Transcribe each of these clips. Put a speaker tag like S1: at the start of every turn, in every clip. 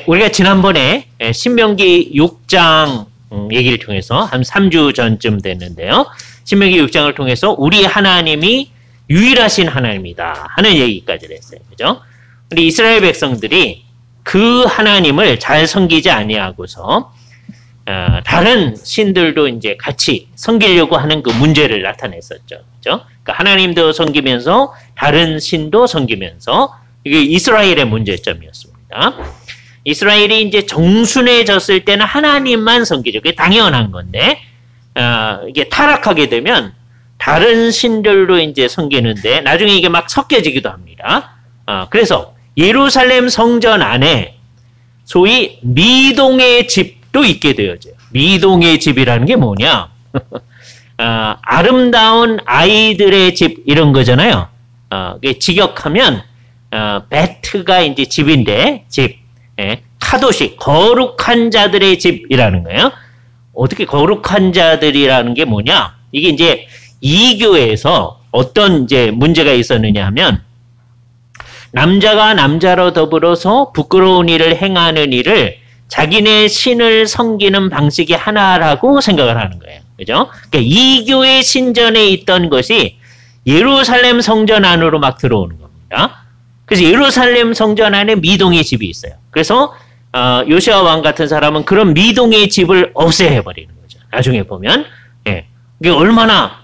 S1: 우리가 지난번에 신명기 6장 얘기를 통해서 한 3주 전쯤 됐는데요. 신명기 6장을 통해서 우리 하나님이 유일하신 하나님이다 하는 얘기까지 했어요. 그죠? 우리 이스라엘 백성들이 그 하나님을 잘 섬기지 아니하고서 다른 신들도 이제 같이 섬기려고 하는 그 문제를 나타냈었죠. 그죠? 그러니까 하나님도 섬기면서 다른 신도 섬기면서 이게 이스라엘의 문제점이었습니다. 이스라엘이 이제 정순해졌을 때는 하나님만 섬기죠. 그게 당연한 건데, 이게 타락하게 되면 다른 신들도 이제 섬기는데, 나중에 이게 막 섞여지기도 합니다. 그래서 예루살렘 성전 안에 소위 미동의 집도 있게 되어져요. 미동의 집이라는 게 뭐냐? 아름다운 아이들의 집, 이런 거잖아요. 직역하면, 베트가 이제 집인데, 집. 카도시, 거룩한 자들의 집이라는 거예요. 어떻게 거룩한 자들이라는 게 뭐냐? 이게 이제 이교에서 어떤 이제 문제가 있었느냐 하면, 남자가 남자로 더불어서 부끄러운 일을 행하는 일을 자기네 신을 섬기는 방식이 하나라고 생각을 하는 거예요. 그죠? 그러니까 이교의 신전에 있던 것이 예루살렘 성전 안으로 막 들어오는 겁니다. 그래서 예루살렘 성전 안에 미동의 집이 있어요. 그래서 요시아 왕 같은 사람은 그런 미동의 집을 없애버리는 거죠. 나중에 보면 이게 얼마나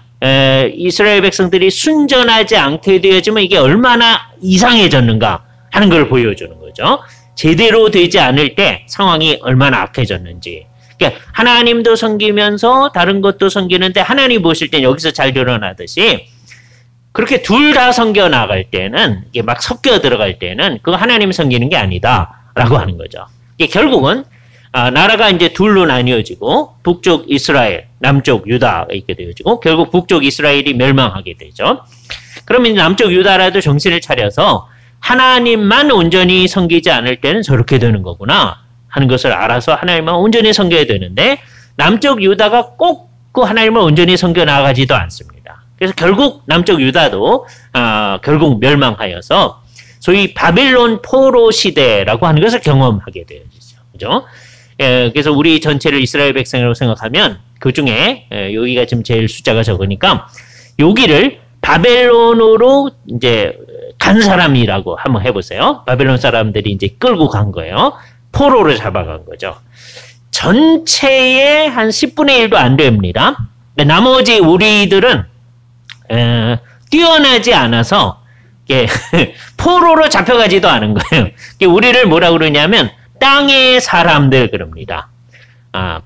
S1: 이스라엘 백성들이 순전하지 않게 되어지면 이게 얼마나 이상해졌는가 하는 걸 보여주는 거죠. 제대로 되지 않을 때 상황이 얼마나 악해졌는지. 그러니까 하나님도 섬기면서 다른 것도 섬기는데 하나님 보실 땐 여기서 잘 드러나듯이 그렇게 둘 다 섬겨 나갈 때는 이게 막 섞여 들어갈 때는 그거 하나님 섬기는 게 아니다라고 하는 거죠. 이게 결국은 나라가 이제 둘로 나뉘어지고 북쪽 이스라엘, 남쪽 유다가 있게 되어지고 결국 북쪽 이스라엘이 멸망하게 되죠. 그러면 남쪽 유다라도 정신을 차려서 하나님만 온전히 섬기지 않을 때는 저렇게 되는 거구나 하는 것을 알아서 하나님만 온전히 섬겨야 되는데 남쪽 유다가 꼭 그 하나님을 온전히 섬겨 나가지도 않습니다. 그래서 결국 남쪽 유다도 결국 멸망하여서 소위 바벨론 포로 시대라고 하는 것을 경험하게 되어지죠. 그죠? 그래서 우리 전체를 이스라엘 백성이라고 생각하면 그 중에 여기가 지금 제일 숫자가 적으니까 여기를 바벨론으로 이제 간 사람이라고 한번 해보세요. 바벨론 사람들이 이제 끌고 간 거예요. 포로를 잡아간 거죠. 전체의 한 10분의 1도 안 됩니다. 나머지 우리들은 뛰어나지 않아서 포로로 잡혀가지도 않은 거예요. 우리를 뭐라 그러냐면 땅의 사람들 그럽니다.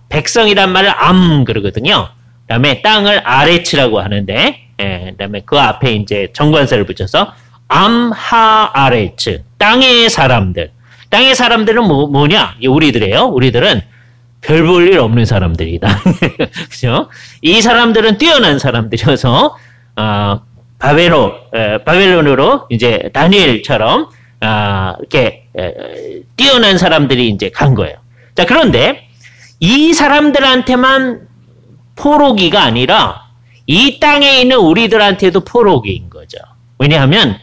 S1: 백성이란 말을 암 그러거든요. 그다음에 땅을 아레츠라고 하는데, 그다음에 그 앞에 이제 정관사를 붙여서 암하 아레츠, 땅의 사람들. 땅의 사람들은 뭐냐? 우리들이에요. 우리들은 별 볼 일 없는 사람들이다. 그죠? 이 사람들은 뛰어난 사람들이어서 바벨론으로 이제 다니엘처럼 이렇게 뛰어난 사람들이 이제 간 거예요. 자, 그런데 이 사람들한테만 포로기가 아니라 이 땅에 있는 우리들한테도 포로기인 거죠. 왜냐하면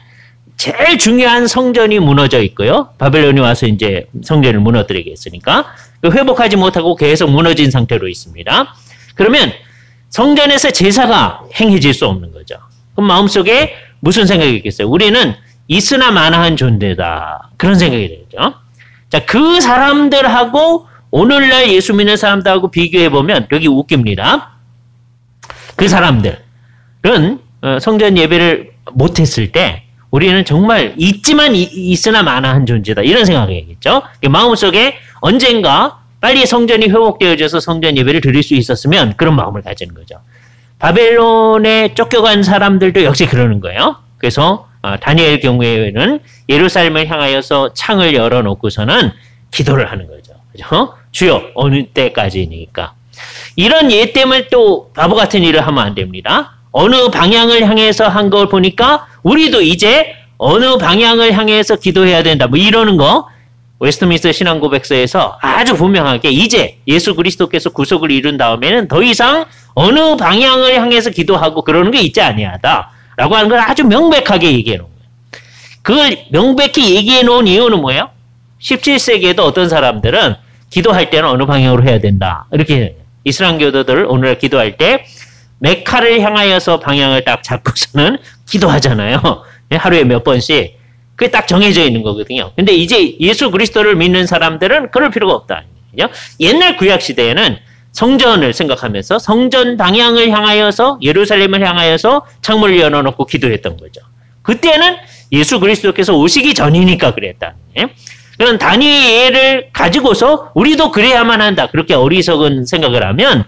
S1: 제일 중요한 성전이 무너져 있고요. 바벨론이 와서 이제 성전을 무너뜨리게 했으니까 회복하지 못하고 계속 무너진 상태로 있습니다. 그러면 성전에서 제사가 행해질 수 없는 거죠. 그럼 마음속에 무슨 생각이 있겠어요? 우리는 있으나 마나한 존재다. 그런 생각이 들죠. 자, 그 사람들하고 오늘날 예수 믿는 사람들하고 비교해보면 여기 웃깁니다. 그 사람들은 성전 예배를 못했을 때 우리는 정말 있으나 마나한 존재다. 이런 생각이겠죠. 마음속에 언젠가 빨리 성전이 회복되어져서 성전 예배를 드릴 수 있었으면 그런 마음을 가지는 거죠. 바벨론에 쫓겨간 사람들도 역시 그러는 거예요. 그래서 다니엘 경우에는 예루살렘을 향하여서 창을 열어놓고서는 기도를 하는 거죠. 그죠? 주여 어느 때까지니까. 이런 예 때문에 또 바보 같은 일을 하면 안 됩니다. 어느 방향을 향해서 한 걸 보니까 우리도 이제 어느 방향을 향해서 기도해야 된다. 뭐 이러는 거 웨스트민스터 신앙고백서에서 아주 분명하게 이제 예수 그리스도께서 구속을 이룬 다음에는 더 이상 어느 방향을 향해서 기도하고 그러는 게 있지 아니하다. 라고 하는 걸 아주 명백하게 얘기해 놓은 거예요. 그걸 명백히 얘기해 놓은 이유는 뭐예요? 17세기에도 어떤 사람들은 기도할 때는 어느 방향으로 해야 된다. 이렇게 이슬람 교도들 오늘날 기도할 때 메카를 향하여서 방향을 딱 잡고서는 기도하잖아요. 하루에 몇 번씩. 그게 딱 정해져 있는 거거든요. 근데 이제 예수 그리스도를 믿는 사람들은 그럴 필요가 없다. 옛날 구약 시대에는 성전을 생각하면서 성전 방향을 향하여서 예루살렘을 향하여서 창문을 열어놓고 기도했던 거죠. 그때는 예수 그리스도께서 오시기 전이니까 그랬다. 그런 다니엘을 가지고서 우리도 그래야만 한다. 그렇게 어리석은 생각을 하면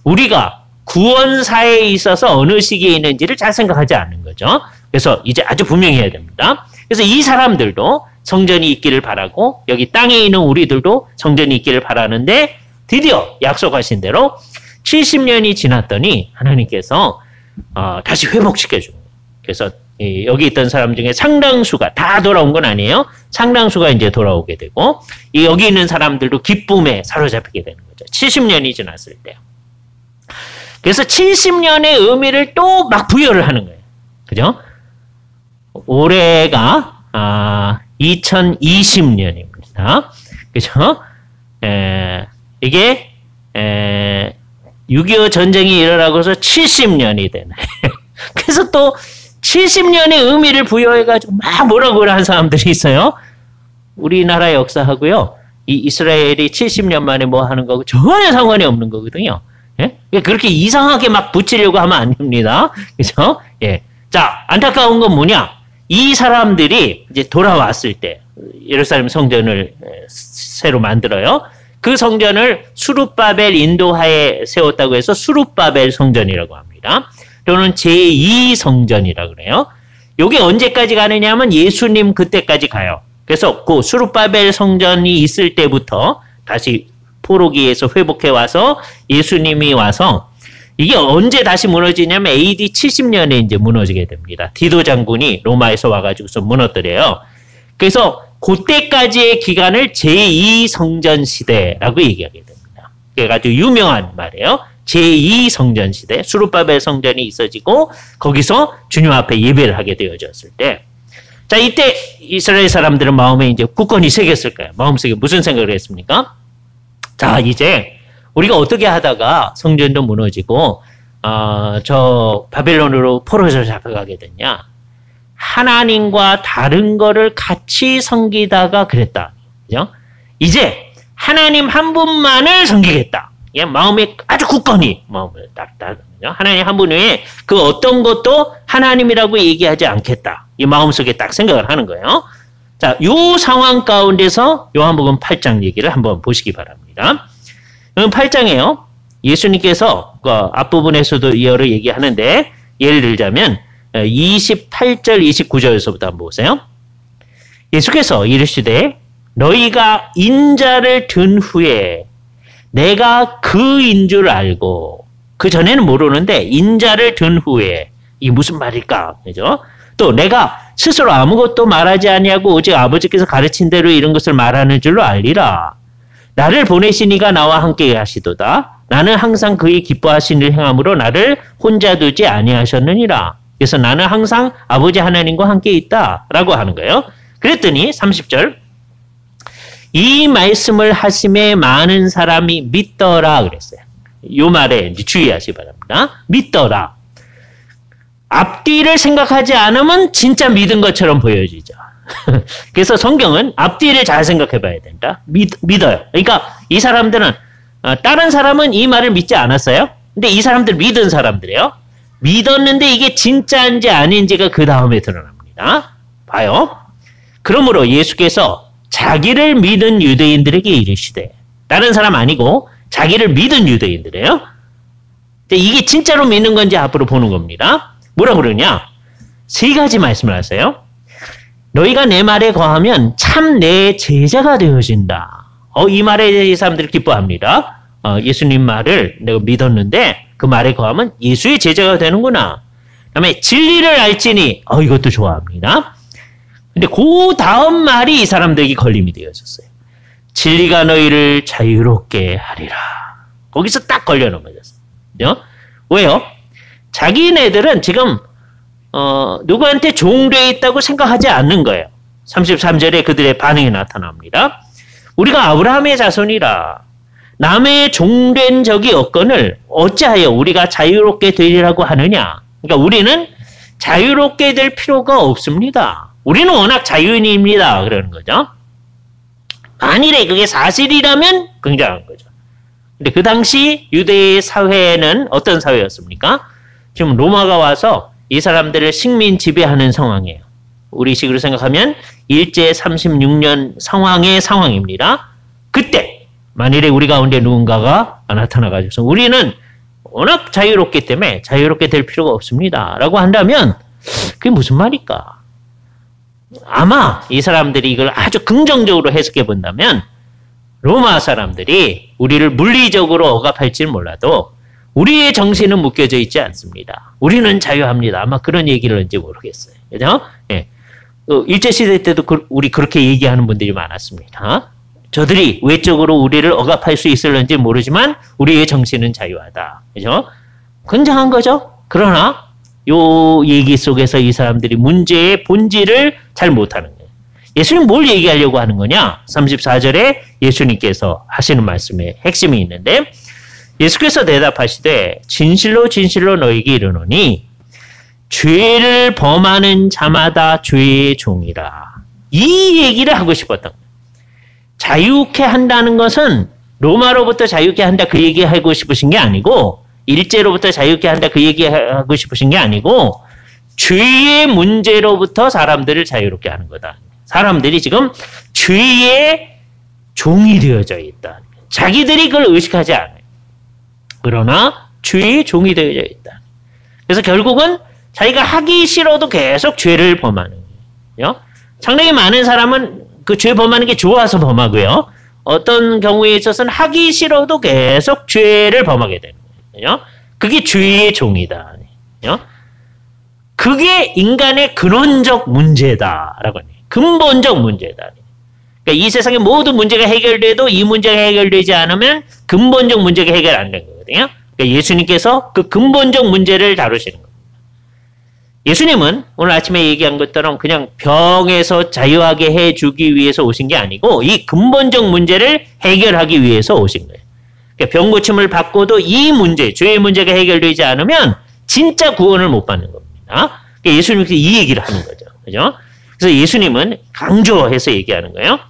S1: 우리가 구원사에 있어서 어느 시기에 있는지를 잘 생각하지 않는 거죠. 그래서 이제 아주 분명히 해야 됩니다. 그래서 이 사람들도 성전이 있기를 바라고 여기 땅에 있는 우리들도 성전이 있기를 바라는데 드디어 약속하신 대로 70년이 지났더니 하나님께서 다시 회복시켜준 거예요. 그래서 여기 있던 사람 중에 상당수가 다 돌아온 건 아니에요. 상당수가 이제 돌아오게 되고 여기 있는 사람들도 기쁨에 사로잡히게 되는 거죠. 70년이 지났을 때요. 그래서 70년의 의미를 또 막 부여를 하는 거예요. 그죠? 올해가 2020년입니다. 그죠? 이게 6.25 전쟁이 일어나고서 70년이 되네. 그래서 또 70년의 의미를 부여해가지고 막 뭐라고 한 사람들이 있어요. 우리나라 역사하고요. 이 이스라엘이 70년 만에 뭐 하는 거고 전혀 상관이 없는 거거든요. 예? 그렇게 이상하게 막 붙이려고 하면 안 됩니다. 그죠? 예. 자, 안타까운 건 뭐냐? 이 사람들이 이제 돌아왔을 때 예루살렘 성전을 새로 만들어요. 그 성전을 수룹바벨 인도하에 세웠다고 해서 수룹바벨 성전이라고 합니다. 또는 제2성전이라고 그래요. 이게 언제까지 가느냐면 예수님 그때까지 가요. 그래서 그 수룹바벨 성전이 있을 때부터 다시 포로기에서 회복해 와서 예수님이 와서 이게 언제 다시 무너지냐면 AD 70년에 이제 무너지게 됩니다. 디도 장군이 로마에서 와가지고서 무너뜨려요. 그래서 그때까지의 기간을 제2성전 시대라고 얘기하게 됩니다. 그게 아주 유명한 말이에요. 제2성전 시대, 수룹바벨 성전이 있어지고 거기서 주님 앞에 예배를 하게 되어졌을 때, 자 이때 이스라엘 사람들은 마음에 이제 굳건히 새겼을 거예요. 마음속에 무슨 생각을 했습니까? 자 이제 우리가 어떻게 하다가 성전도 무너지고 저 바벨론으로 포로에서 잡혀가게 됐냐? 하나님과 다른 거를 같이 섬기다가 그랬다. 그죠? 이제 하나님 한 분만을 섬기겠다. 예, 마음에 아주 굳건히 마음을 딱 하나님 한 분 외에 그 어떤 것도 하나님이라고 얘기하지 않겠다. 이 마음속에 딱 생각을 하는 거예요. 자, 요 상황 가운데서 요한복음 8장 얘기를 한번 보시기 바랍니다. 8장에요. 예수님께서 그 앞부분에서도 이어를 얘기하는데 예를 들자면 28절 29절에서부터 한번 보세요. 예수께서 이르시되 너희가 인자를 든 후에 내가 그인 줄 알고 그 전에는 모르는데 인자를 든 후에 이게 무슨 말일까? 그죠? 또 내가 스스로 아무것도 말하지 아니하고 오직 아버지께서 가르친 대로 이런 것을 말하는 줄로 알리라. 나를 보내신 이가 나와 함께 하시도다. 나는 항상 그의 기뻐하신 일 행함으로 나를 혼자 두지 아니하셨느니라. 그래서 나는 항상 아버지 하나님과 함께 있다라고 하는 거예요. 그랬더니 30절 이 말씀을 하심에 많은 사람이 믿더라 그랬어요. 이 말에 이제 주의하시기 바랍니다. 믿더라. 앞뒤를 생각하지 않으면 진짜 믿은 것처럼 보여지죠. 그래서 성경은 앞뒤를 잘 생각해 봐야 된다. 믿어요. 그러니까 이 사람들은 다른 사람은 이 말을 믿지 않았어요. 근데 이 사람들 믿은 사람들이에요. 믿었는데 이게 진짜인지 아닌지가 그 다음에 드러납니다. 봐요. 그러므로 예수께서 자기를 믿은 유대인들에게 이르시되 다른 사람 아니고 자기를 믿은 유대인들이에요. 이게 진짜로 믿는 건지 앞으로 보는 겁니다. 뭐라 그러냐? 세 가지 말씀을 하세요. 너희가 내 말에 거하면 참 내 제자가 되어진다. 이 말에 이 사람들이 기뻐합니다. 예수님 말을 내가 믿었는데 그 말에 거하면 예수의 제자가 되는구나. 그다음에 진리를 알지니 이것도 좋아합니다. 근데 그 다음 말이 이 사람들에게 걸림이 되어졌어요. 진리가 너희를 자유롭게 하리라. 거기서 딱 걸려 넘어졌어요. 왜요? 자기네들은 지금 누구한테 종되어 있다고 생각하지 않는 거예요. 33절에 그들의 반응이 나타납니다. 우리가 아브라함의 자손이라 남의 종된 적이 없거늘 어찌하여 우리가 자유롭게 되리라고 하느냐. 그러니까 우리는 자유롭게 될 필요가 없습니다. 우리는 워낙 자유인입니다. 그러는 거죠. 만일에 그게 사실이라면 굉장한 거죠. 근데 그 당시 유대 사회는 어떤 사회였습니까? 지금 로마가 와서 이 사람들을 식민 지배하는 상황이에요. 우리식으로 생각하면 일제 36년 상황입니다. 그때 만일에 우리 가운데 누군가가 나타나가지고 우리는 워낙 자유롭기 때문에 자유롭게 될 필요가 없습니다. 라고 한다면 그게 무슨 말일까? 아마 이 사람들이 이걸 아주 긍정적으로 해석해 본다면 로마 사람들이 우리를 물리적으로 억압할지는 몰라도 우리의 정신은 묶여져 있지 않습니다. 우리는 자유합니다. 아마 그런 얘기를 했는지 모르겠어요. 그죠? 예. 일제시대 때도 우리 그렇게 얘기하는 분들이 많았습니다. 저들이 외적으로 우리를 억압할 수 있을는지 모르지만 우리의 정신은 자유하다. 그죠? 굉장한 거죠? 그러나 요 얘기 속에서 이 사람들이 문제의 본질을 잘 못하는 거예요. 예수님 뭘 얘기하려고 하는 거냐? 34절에 예수님께서 하시는 말씀에 핵심이 있는데 예수께서 대답하시되 진실로 진실로 너희에게 이르노니 죄를 범하는 자마다 죄의 종이라. 이 얘기를 하고 싶었던 거예요. 자유케 한다는 것은 로마로부터 자유케 한다 그 얘기하고 싶으신 게 아니고 일제로부터 자유케 한다 그 얘기하고 싶으신 게 아니고 죄의 문제로부터 사람들을 자유롭게 하는 거다. 사람들이 지금 죄의 종이 되어져 있다. 자기들이 그걸 의식하지 않아요. 그러나 죄의 종이 되어져 있다. 그래서 결국은 자기가 하기 싫어도 계속 죄를 범하는 거예요. 상당히 많은 사람은 그 죄 범하는 게 좋아서 범하고요. 어떤 경우에 있어서는 하기 싫어도 계속 죄를 범하게 되는 거예요. 그게 죄의 종이다. 그게 인간의 근원적 문제다라고 해요. 근본적 문제다. 그러니까 이 세상의 모든 문제가 해결돼도 이 문제가 해결되지 않으면 근본적 문제가 해결 안 된 거거든요. 그러니까 예수님께서 그 근본적 문제를 다루시는 겁니다. 예수님은 오늘 아침에 얘기한 것처럼 그냥 병에서 자유하게 해주기 위해서 오신 게 아니고 이 근본적 문제를 해결하기 위해서 오신 거예요. 그러니까 병 고침을 받고도 이 문제, 죄의 문제가 해결되지 않으면 진짜 구원을 못 받는 겁니다. 그러니까 예수님께서 이 얘기를 하는 거죠. 그죠? 그래서 예수님은 강조해서 얘기하는 거예요.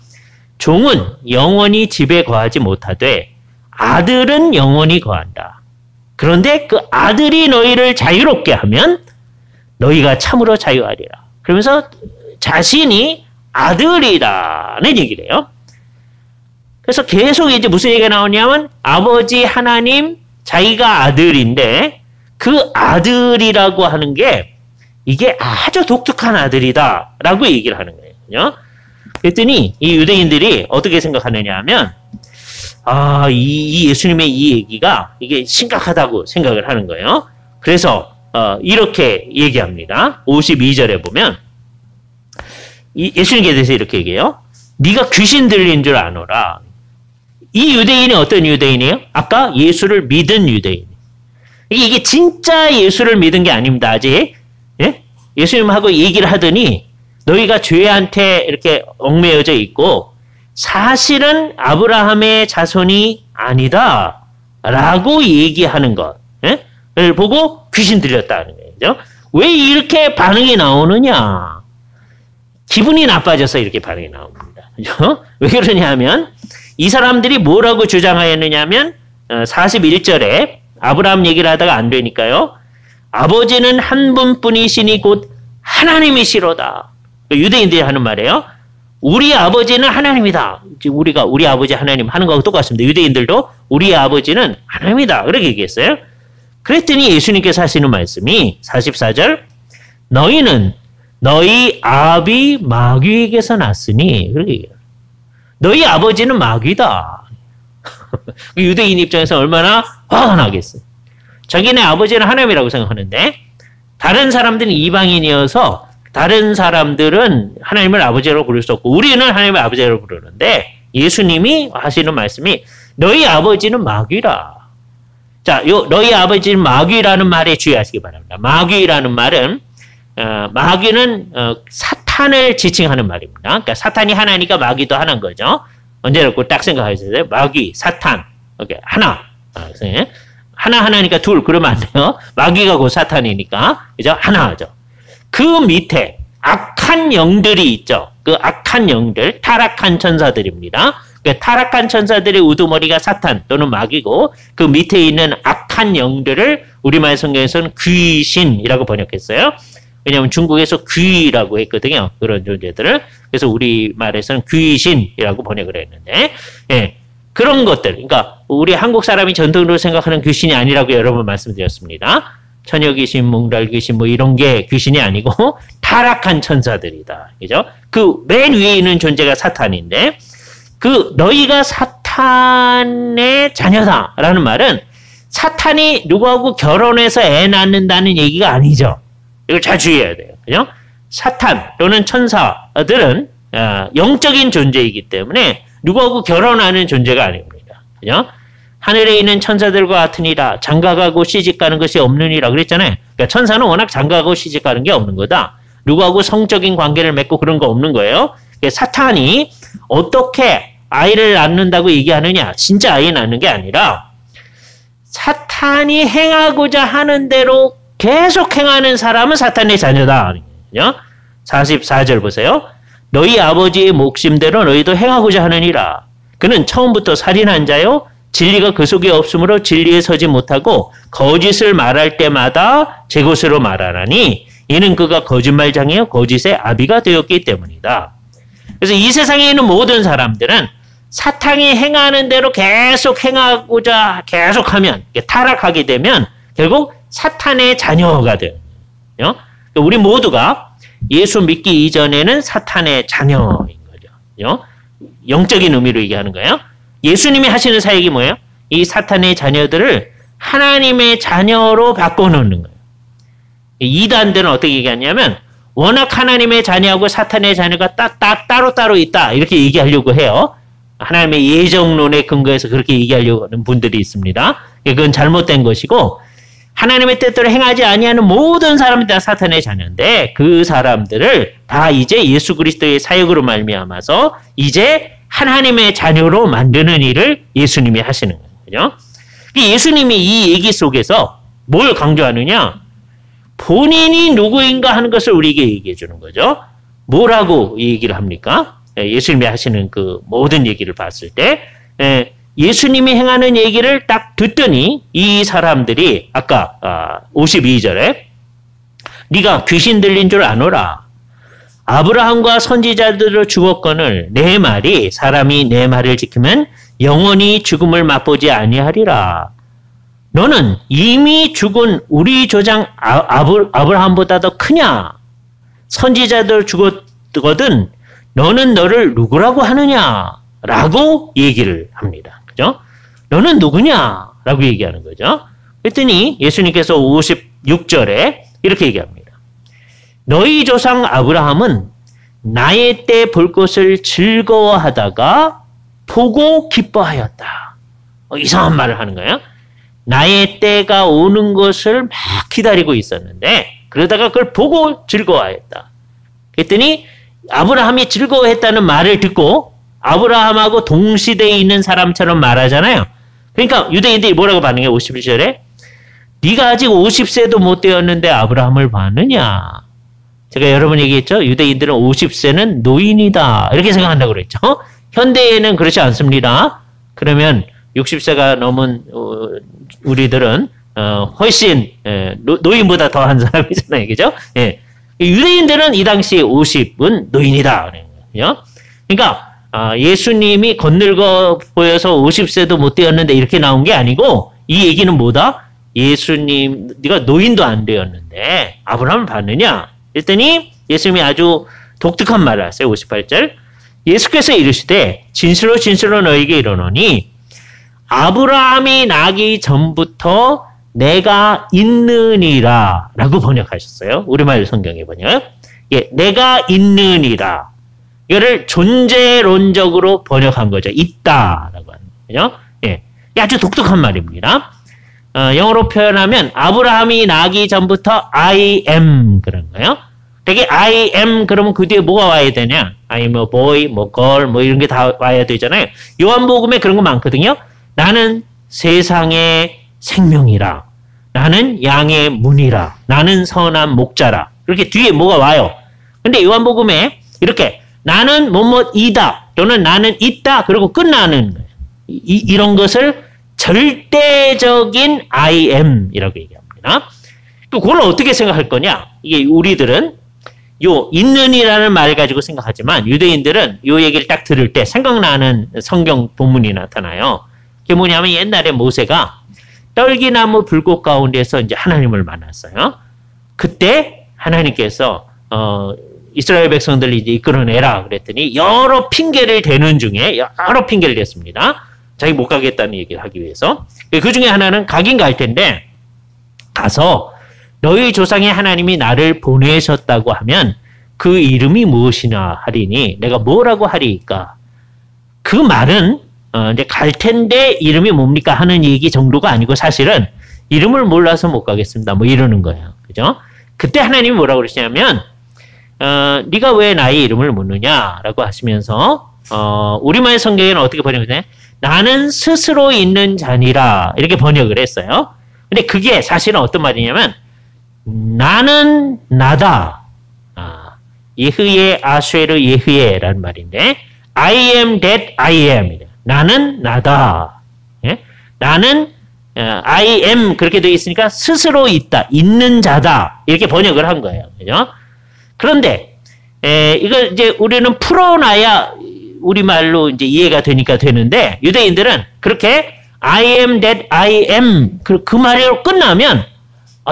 S1: 종은 영원히 집에 거하지 못하되 아들은 영원히 거한다. 그런데 그 아들이 너희를 자유롭게 하면 너희가 참으로 자유하리라. 그러면서 자신이 아들이라는 얘기를 해요. 그래서 계속 이제 무슨 얘기가 나오냐면 아버지 하나님 자기가 아들인데 그 아들이라고 하는 게 이게 아주 독특한 아들이다라고 얘기를 하는 거예요. 그랬더니 이 유대인들이 어떻게 생각하느냐 하면 이 예수님의 이 얘기가 이게 심각하다고 생각을 하는 거예요. 그래서 이렇게 얘기합니다. 52절에 보면 예수님께 대해서 이렇게 얘기해요. 네가 귀신 들린 줄 아노라. 이 유대인이 어떤 유대인이에요? 아까 예수를 믿은 유대인. 이게 진짜 예수를 믿은 게 아닙니다. 아직. 예? 예수님하고 얘기를 하더니 너희가 죄한테 이렇게 얽매여져 있고 사실은 아브라함의 자손이 아니다 라고 얘기하는 것. 예? 를 보고 귀신 들렸다는 거죠. 왜 이렇게 반응이 나오느냐? 기분이 나빠져서 이렇게 반응이 나옵니다. 그죠? 왜 그러냐 하면 이 사람들이 뭐라고 주장하였느냐 하면 41절에 아브라함 얘기를 하다가 안 되니까요. 아버지는 한 분뿐이시니 곧 하나님이시로다. 유대인들이 하는 말이에요. 우리 아버지는 하나님이다. 우리 아버지 하나님 하는 거하고 똑같습니다. 유대인들도 우리 아버지는 하나님이다. 그렇게 얘기했어요. 그랬더니 예수님께서 하시는 말씀이 44절 너희는 너희 아비 마귀에게서 났으니 그렇게 얘기해요. 너희 아버지는 마귀다. 유대인 입장에서 얼마나 화가 나겠어요. 자기네 아버지는 하나님이라고 생각하는데 다른 사람들은 이방인이어서 다른 사람들은 하나님을 아버지라고 부를 수 없고 우리는 하나님을 아버지라고 부르는데 예수님이 하시는 말씀이 너희 아버지는 마귀라. 자, 너희 아버지는 마귀라는 말에 주의하시기 바랍니다. 마귀라는 말은 마귀는 사탄을 지칭하는 말입니다. 그러니까 사탄이 하나니까 마귀도 하나인 거죠. 언제나 딱 생각하셔야 마귀, 사탄, 오케이, 하나. 하나니까 둘, 그러면 안 돼요. 마귀가 곧 사탄이니까. 그죠? 하나죠. 그 밑에 악한 영들이 있죠. 그 악한 영들, 타락한 천사들입니다. 그 타락한 천사들의 우두머리가 사탄 또는 마귀고, 그 밑에 있는 악한 영들을 우리말 성경에서는 귀신이라고 번역했어요. 왜냐하면 중국에서 귀라고 했거든요. 그런 존재들을. 그래서 우리말에서는 귀신이라고 번역을 했는데, 예, 그런 것들. 그러니까 우리 한국 사람이 전통으로 생각하는 귀신이 아니라고 여러 번 말씀드렸습니다. 처녀 귀신, 몽달 귀신 뭐 이런 게 귀신이 아니고 타락한 천사들이다. 그죠? 그 맨 위에 있는 존재가 사탄인데, 그 너희가 사탄의 자녀다라는 말은 사탄이 누구하고 결혼해서 애 낳는다는 얘기가 아니죠. 이걸 잘 주의해야 돼요. 그죠? 사탄 또는 천사들은 영적인 존재이기 때문에 누구하고 결혼하는 존재가 아닙니다. 그죠? 하늘에 있는 천사들과 같으니라 장가가고 시집가는 것이 없느니라 그랬잖아요. 그러니까 천사는 워낙 장가가고 시집가는 게 없는 거다. 누구하고 성적인 관계를 맺고 그런 거 없는 거예요. 사탄이 어떻게 아이를 낳는다고 얘기하느냐. 진짜 아이 낳는 게 아니라 사탄이 행하고자 하는 대로 계속 행하는 사람은 사탄의 자녀다. 44절 보세요. 너희 아버지의 목심대로 너희도 행하고자 하느니라. 그는 처음부터 살인한 자요. 진리가 그 속에 없으므로 진리에 서지 못하고 거짓을 말할 때마다 제 것으로 말하나니 이는 그가 거짓말장이요 거짓의 아비가 되었기 때문이다. 그래서 이 세상에 있는 모든 사람들은 사탄이 행하는 대로 계속 행하고자 계속하면 타락하게 되면 결국 사탄의 자녀가 돼요. 우리 모두가 예수 믿기 이전에는 사탄의 자녀인 거죠. 영적인 의미로 얘기하는 거예요. 예수님이 하시는 사역이 뭐예요? 이 사탄의 자녀들을 하나님의 자녀로 바꿔놓는 거예요. 이단들은 어떻게 얘기하냐면 워낙 하나님의 자녀하고 사탄의 자녀가 따로따로 있다 이렇게 얘기하려고 해요. 하나님의 예정론에 근거해서 그렇게 얘기하려고 하는 분들이 있습니다. 그건 잘못된 것이고 하나님의 뜻대로 행하지 아니하는 모든 사람들이 다 사탄의 자녀인데 그 사람들을 다 이제 예수 그리스도의 사역으로 말미암아서 이제 하나님의 자녀로 만드는 일을 예수님이 하시는 거예요. 예수님이 이 얘기 속에서 뭘 강조하느냐? 본인이 누구인가 하는 것을 우리에게 얘기해 주는 거죠. 뭐라고 이 얘기를 합니까? 예수님이 하시는 그 모든 얘기를 봤을 때 예수님이 행하는 얘기를 딱 듣더니 이 사람들이 아까 52절에 네가 귀신 들린 줄 아노라. 아브라함과 선지자들을 죽었거늘 내 말이 사람이 내 말을 지키면 영원히 죽음을 맛보지 아니하리라. 너는 이미 죽은 우리 조상 아브라함보다 더 크냐? 선지자들 죽었거든 너는 너를 누구라고 하느냐? 라고 얘기를 합니다. 그죠? 너는 누구냐? 라고 얘기하는 거죠. 그랬더니 예수님께서 56절에 이렇게 얘기합니다. 너희 조상 아브라함은 나의 때 볼 것을 즐거워하다가 보고 기뻐하였다. 이상한 말을 하는 거예요. 나의 때가 오는 것을 막 기다리고 있었는데 그러다가 그걸 보고 즐거워하였다. 그랬더니 아브라함이 즐거워했다는 말을 듣고 아브라함하고 동시대에 있는 사람처럼 말하잖아요. 그러니까 유대인들이 뭐라고 반응해? 51절에 네가 아직 50세도 못 되었는데 아브라함을 봤느냐? 제가 여러 번 얘기했죠. 유대인들은 50세는 노인이다 이렇게 생각한다고 그랬죠. 현대에는 그렇지 않습니다. 그러면 60세가 넘은 우리들은 훨씬 노인보다 더한 사람이잖아요. 그죠? 예. 유대인들은 이 당시 50은 노인이다. 그러니까 예수님이 건늙어 보여서 50세도 못 되었는데 이렇게 나온 게 아니고 이 얘기는 뭐다? 예수님 네가 노인도 안 되었는데 아브라함을 봤느냐? 그랬더니 예수님이 아주 독특한 말을 하세요. 58절 예수께서 이르시되 진실로 진실로 너희에게 이르노니 아브라함이 나기 전부터 내가 있느니라 라고 번역하셨어요. 우리말 성경에 번역. 예, 내가 있느니라. 이거를 존재론적으로 번역한 거죠. 있다라고 하는 거죠. 예, 아주 독특한 말입니다. 영어로 표현하면 아브라함이 나기 전부터 I am 그런 거예요. 되게 I am 그러면 그 뒤에 뭐가 와야 되냐? I am a boy, 뭐 girl, 뭐 이런 게 다 와야 되잖아요. 요한복음에 그런 거 많거든요. 나는 세상의 생명이라. 나는 양의 문이라. 나는 선한 목자라. 이렇게 뒤에 뭐가 와요. 근데 요한복음에 이렇게 나는 뭐뭐이다 또는 나는 있다 그리고 끝나는 거예요. 이런 것을 절대적인 I am이라고 얘기합니다. 그걸 어떻게 생각할 거냐? 이게 우리들은 요 있는이라는 말 가지고 생각하지만 유대인들은 요 얘기를 딱 들을 때 생각나는 성경 본문이 나타나요. 그게 뭐냐면 옛날에 모세가 떨기나무 불꽃 가운데서 이제 하나님을 만났어요. 그때 하나님께서 이스라엘 백성들을 이제 이끌어내라 그랬더니 여러 핑계를 대는 중에 여러 핑계를 댔습니다. 자기 못 가겠다는 얘기를 하기 위해서. 그 중에 하나는 가긴 갈 텐데 가서 너희 조상의 하나님이 나를 보내셨다고 하면 그 이름이 무엇이나 하리니 내가 뭐라고 하리까? 그 말은 이제 갈 텐데 이름이 뭡니까 하는 얘기 정도가 아니고 사실은 이름을 몰라서 못 가겠습니다. 뭐 이러는 거예요. 그죠? 그때 하나님이 뭐라고 그러시냐면 네가 왜 나의 이름을 묻느냐라고 하시면서 우리말 성경에는 어떻게 번역되냐? 나는 스스로 있는 자니라 이렇게 번역을 했어요. 근데 그게 사실은 어떤 말이냐면 나는 나다. 예흐예 아쉐르 예흐예라는 말인데 I am that I am. 나는 나다. 예? 나는 I am 그렇게 되어 있으니까 스스로 있다. 있는 자다. 이렇게 번역을 한 거예요. 그죠? 그런데 이걸 이제 우리는 풀어놔야 우리말로 이제 이해가 되니까 되는데 유대인들은 그렇게 I am that I am 그 말로 끝나면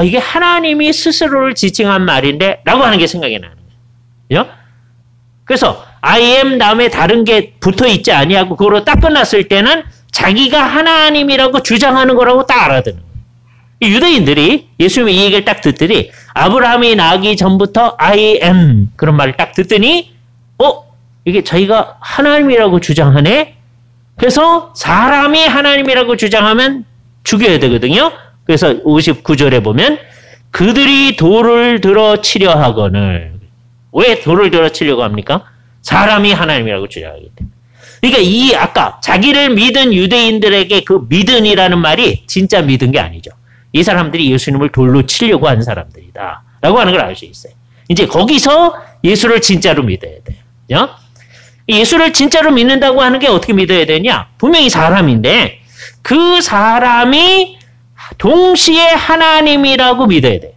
S1: 이게 하나님이 스스로를 지칭한 말인데 라고 하는 게 생각이 나는 거예요. 그죠? 그래서 I am 다음에 다른 게 붙어 있지 아니하고 그거로 딱 끝났을 때는 자기가 하나님이라고 주장하는 거라고 딱 알아듣는 거예요. 유대인들이 예수님의 이 얘기를 딱 듣더니 아브라함이 나기 전부터 I am 그런 말을 딱 듣더니 이게 자기가 하나님이라고 주장하네? 그래서 사람이 하나님이라고 주장하면 죽여야 되거든요. 그래서 59절에 보면 그들이 돌을 들어 치려 하거늘. 왜 돌을 들어 치려고 합니까? 사람이 하나님이라고 주장하기 때문에. 그러니까 이 아까 자기를 믿은 유대인들에게 그 믿은이라는 말이 진짜 믿은 게 아니죠. 이 사람들이 예수님을 돌로 치려고 한 사람들이다. 라고 하는 걸 알 수 있어요. 이제 거기서 예수를 진짜로 믿어야 돼요. 그죠? 예수를 진짜로 믿는다고 하는 게 어떻게 믿어야 되냐? 분명히 사람인데 그 사람이 동시에 하나님이라고 믿어야 돼.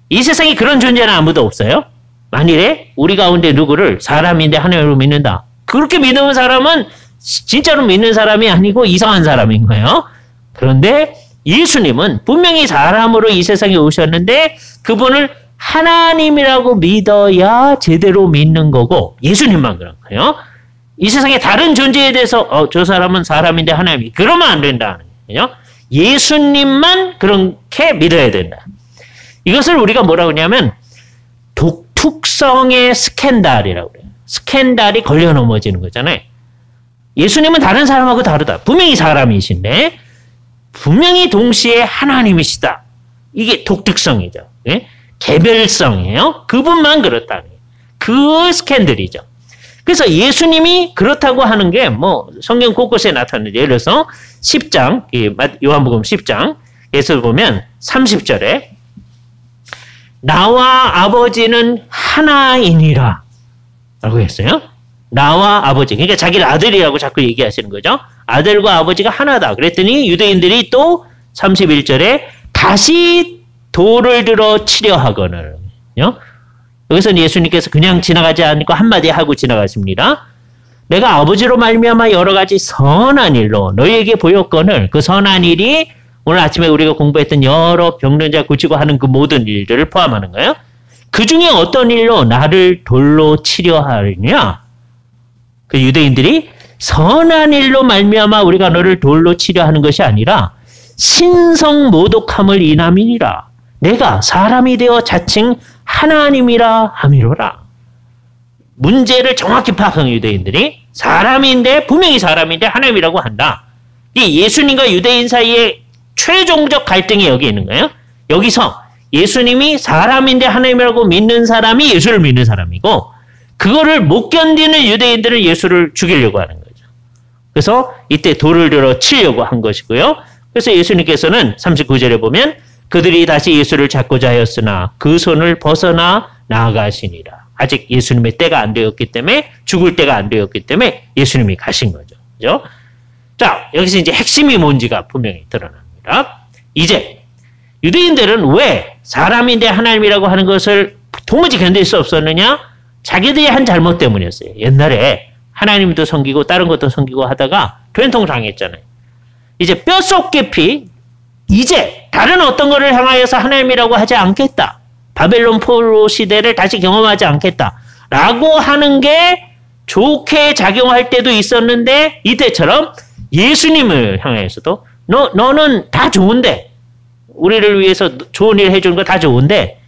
S1: 이 세상에 그런 존재는 아무도 없어요. 만일에 우리 가운데 누구를 사람인데 하나님으로 믿는다. 그렇게 믿는 사람은 진짜로 믿는 사람이 아니고 이상한 사람인 거예요. 그런데 예수님은 분명히 사람으로 이 세상에 오셨는데 그분을 하나님이라고 믿어야 제대로 믿는 거고 예수님만 그런 거예요. 이 세상에 다른 존재에 대해서 저 사람은 사람인데 하나님이 그러면 안 된다는 거예요. 예수님만 그렇게 믿어야 된다. 이것을 우리가 뭐라고 하냐면 독특성의 스캔들이라고 그래요. 스캔들이 걸려 넘어지는 거잖아요. 예수님은 다른 사람하고 다르다. 분명히 사람이신데 분명히 동시에 하나님이시다. 이게 독특성이죠. 예? 개별성이에요. 그분만 그렇다는 거예요. 그 스캔들이죠. 그래서 예수님이 그렇다고 하는 게 뭐 성경 곳곳에 나타나는데 예를 들어서 10장 요한복음 10장에서 보면 30절에 나와 아버지는 하나이니라 라고 했어요. 나와 아버지. 그러니까 자기를 아들이라고 자꾸 얘기하시는 거죠. 아들과 아버지가 하나다. 그랬더니 유대인들이 또 31절에 다시 돌을 들어 치려 하거늘. 여기서 예수님께서 그냥 지나가지 않고 한마디 하고 지나가십니다. 내가 아버지로 말미암아 여러 가지 선한 일로 너희에게 보였거늘 그 선한 일이 오늘 아침에 우리가 공부했던 여러 병든 자 고치고 하는 그 모든 일들을 포함하는 거예요. 그 중에 어떤 일로 나를 돌로 치려 하느냐? 그 유대인들이 선한 일로 말미암아 우리가 너를 돌로 치려 하는 것이 아니라 신성 모독함을 인함이니라. 내가 사람이 되어 자칭 하나님이라 함이로라. 문제를 정확히 파악한 유대인들이 사람인데 분명히 사람인데 하나님이라고 한다. 이 예수님과 유대인 사이에 최종적 갈등이 여기 있는 거예요. 여기서 예수님이 사람인데 하나님이라고 믿는 사람이 예수를 믿는 사람이고 그거를 못 견디는 유대인들은 예수를 죽이려고 하는 거죠. 그래서 이때 돌을 들어 치려고 한 것이고요. 그래서 예수님께서는 39절에 보면 그들이 다시 예수를 잡고자 하였으나 그 손을 벗어나 나아가시니라. 아직 예수님의 때가 안 되었기 때문에 죽을 때가 안 되었기 때문에 예수님이 가신 거죠. 그죠? 자, 여기서 이제 핵심이 뭔지가 분명히 드러납니다. 이제 유대인들은 왜 사람인데 하나님이라고 하는 것을 도무지 견딜 수 없었느냐? 자기들이 한 잘못 때문이었어요. 옛날에 하나님도 섬기고 다른 것도 섬기고 하다가 된통당했잖아요. 이제 뼛속 깊이 이제 다른 어떤 것을 향하여서 하나님이라고 하지 않겠다. 바벨론 포로 시대를 다시 경험하지 않겠다. 라고 하는 게 좋게 작용할 때도 있었는데 이때처럼 예수님을 향하여서도 너는 다 좋은데 우리를 위해서 좋은 일 해주는 거 다 좋은데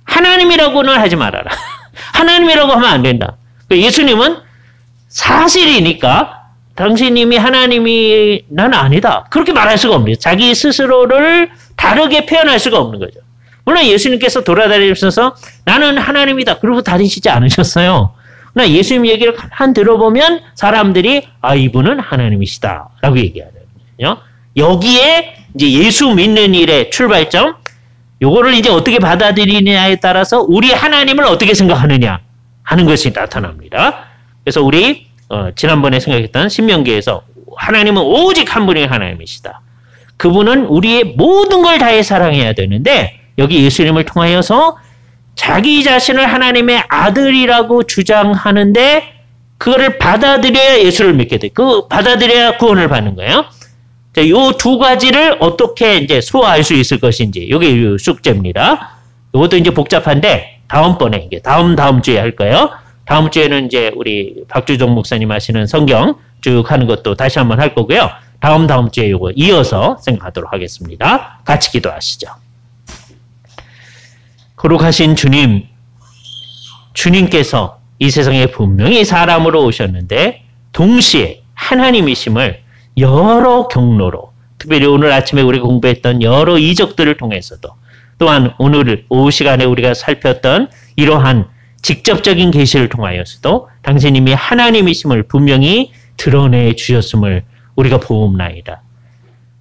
S1: 하나님이라고는 하지 말아라. 하나님이라고 하면 안 된다. 예수님은 사실이니까 당신님이 하나님이 난 아니다. 그렇게 말할 수가 없는 거예요. 자기 스스로를 다르게 표현할 수가 없는 거죠. 물론 예수님께서 돌아다니면서 나는 하나님이다. 그러고 다니시지 않으셨어요. 그러나 예수님 얘기를 한 들어보면 사람들이 이분은 하나님이시다. 라고 얘기하거든요. 여기에 이제 예수 믿는 일의 출발점, 요거를 이제 어떻게 받아들이느냐에 따라서 우리 하나님을 어떻게 생각하느냐 하는 것이 나타납니다. 그래서 우리 지난번에 생각했던 신명기에서 하나님은 오직 한 분의 하나님이시다. 그분은 우리의 모든 걸 다해 사랑해야 되는데 여기 예수님을 통하여서 자기 자신을 하나님의 아들이라고 주장하는데 그거를 받아들여야 예수를 믿게 돼. 그 받아들여야 구원을 받는 거예요. 자, 요 두 가지를 어떻게 이제 소화할 수 있을 것인지 이게 숙제입니다. 이것도 이제 복잡한데 다음번에 이게 다음 주에 할 거예요. 다음 주에는 이제 우리 박주정 목사님 하시는 성경 쭉 하는 것도 다시 한번 할 거고요. 다음 주에 이거 이어서 생각하도록 하겠습니다. 같이 기도하시죠. 거룩하신 주님, 주님께서 이 세상에 분명히 사람으로 오셨는데 동시에 하나님이심을 여러 경로로, 특별히 오늘 아침에 우리가 공부했던 여러 이적들을 통해서도 또한 오늘 오후 시간에 우리가 살폈던 이러한 직접적인 계시를 통하여서도 당신님이 하나님이심을 분명히 드러내 주셨음을 우리가 보옵나이다.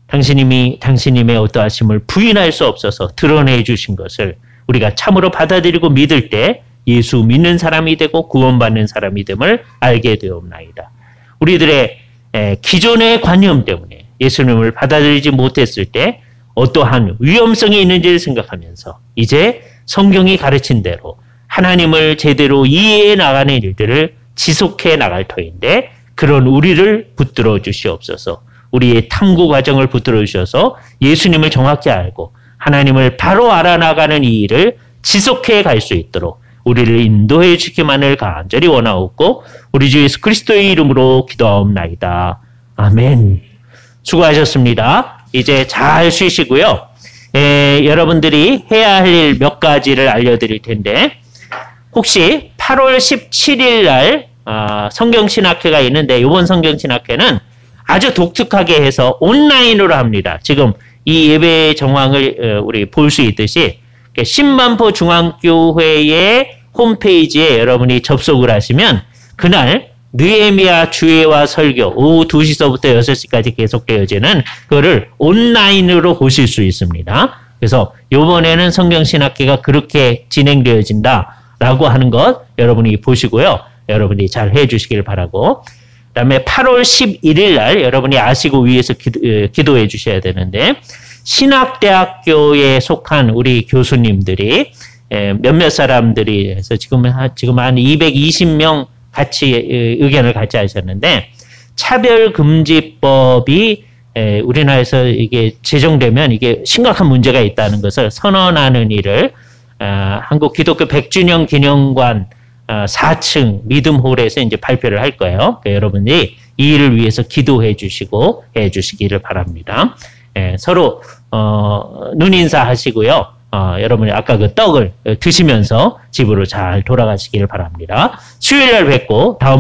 S1: 당신님의 어떠하심을 부인할 수 없어서 드러내 주신 것을 우리가 참으로 받아들이고 믿을 때 예수 믿는 사람이 되고 구원받는 사람이 됨을 알게 되옵나이다. 우리들의 기존의 관념 때문에 예수님을 받아들이지 못했을 때 어떠한 위험성이 있는지를 생각하면서 이제 성경이 가르친 대로 하나님을 제대로 이해해 나가는 일들을 지속해 나갈 터인데 그런 우리를 붙들어 주시옵소서. 우리의 탐구 과정을 붙들어 주셔서 예수님을 정확히 알고 하나님을 바로 알아나가는 이 일을 지속해 갈 수 있도록 우리를 인도해 주기만을 간절히 원하옵고 우리 주 예수 그리스도의 이름으로 기도하옵나이다. 아멘. 수고하셨습니다. 이제 잘 쉬시고요. 여러분들이 해야 할 일 몇 가지를 알려드릴 텐데 혹시 8월 17일 날 성경신학회가 있는데 이번 성경신학회는 아주 독특하게 해서 온라인으로 합니다. 지금 이 예배 정황을 우리 볼 수 있듯이 신만포 중앙교회의 홈페이지에 여러분이 접속을 하시면 그날 느헤미야 주예와 설교 오후 2시서부터 6시까지 계속되어지는 그거를 온라인으로 보실 수 있습니다. 그래서 이번에는 성경신학회가 그렇게 진행되어진다라고 하는 것 여러분이 보시고요. 여러분이 잘 해주시길 바라고 그 다음에 8월 11일 날 여러분이 아시고 위에서 기도해 주셔야 되는데 신학대학교에 속한 우리 교수님들이 몇몇 사람들이 해서 지금 한 220명 같이 의견을 같이 하셨는데 차별금지법이 우리나라에서 이게 제정되면 이게 심각한 문제가 있다는 것을 선언하는 일을 한국 기독교 100주년 기념관 4층 믿음홀에서 이제 발표를 할 거예요. 그러니까 여러분이 이 일을 위해서 기도해 주시고 해 주시기를 바랍니다. 서로 눈인사 하시고요. 여러분이 아까 그 떡을 드시면서 집으로 잘 돌아가시기를 바랍니다. 수요일 날 뵙고 다음